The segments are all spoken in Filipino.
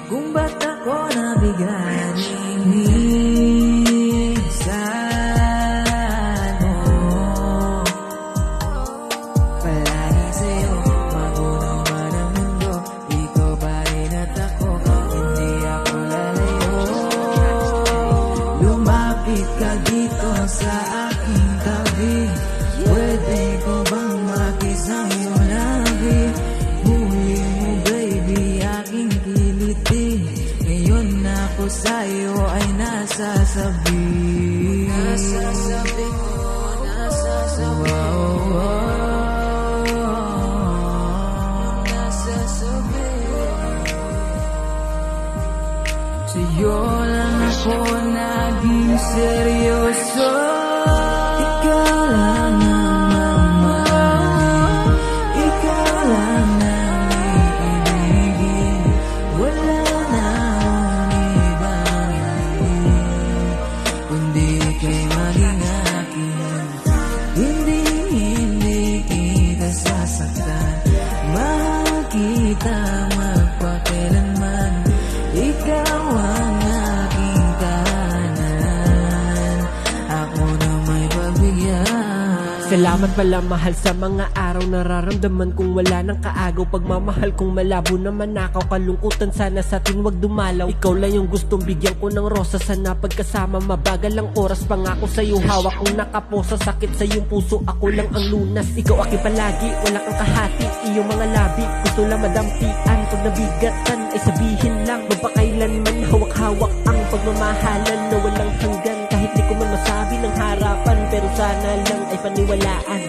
kung ba't ako nabigaling minsan mo. Palagi sa'yo, bago naman ang mundo, ikaw pa rin at ako, hindi ako lalayo. Lumapit ka dito sa aking tabi, pwede ko bang makisang iyong labi? Huli mo baby, aking kiliti, ngayon ako sa'yo ay nasasabi. Nasasabi ko, nasasabi ko, nasasabi. Sa'yo lang ako naging seryoso. Ikaw lang ang mamahalin, ikaw lang ang iibigin, wala na akong ibang hingin, kundi ika'y maging akin. Hindi kita sasaktan, mahal kita magpakailanman, ikaw ang aking tahanan, ako na may pagbigyan. Salamat pala mahal sa mga araw nararamdaman kong wala ng kaagaw. Pagmamahal kong malabo na manakaw, kalungkutan sana sa atin wag dumalaw. Ikaw lang yung gustong bigyan ko ng rosa, sana pagkasama mabagal ang oras. Pangako sa'yo hawak kong nakaposa, sakit sa iyong puso ako lang ang lunas. Ikaw aking palagi, wala kang kahati, iyong mga labi gusto lang madampian. Pag nabigatan ay sabihin lang, magpakailanman hawak-hawak ang pagmamahalan na walang hanggan. Kahit di ko man masabi ng harapan, pero sana lang ay paniwalaan.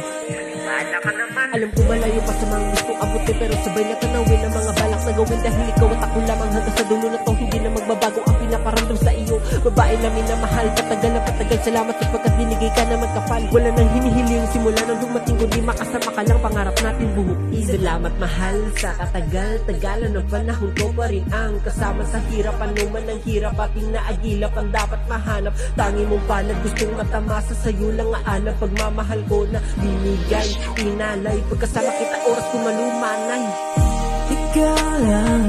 Alam ko malayo pa sa mga gustong abutin, pero sabay na tanawin ang mga balak na gawin. Dahil ikaw at ako lamang hanggang sa dulo na to, hindi na magbabago ang pinaparamdam sa iyo. Babae namin na mahal, patagal na patagal, salamat sapagkat binigay ka naman kapal. Wala nang hinihiling simula nang dumating, kundi makasama ka lang, pangarap natin buhok. Salamat mahal sa katagal-tagalan ng panahon ko pa rin ang kasama sa hirap. Ano man ang hirap, ating naagilap ang dapat mahanap. Tangi mong palad, gustong matamasa sa'yo lang aalam. Pagmamahal ko na binigay, inalay, pagkasama kita oras ko malumanay. Ikaw lang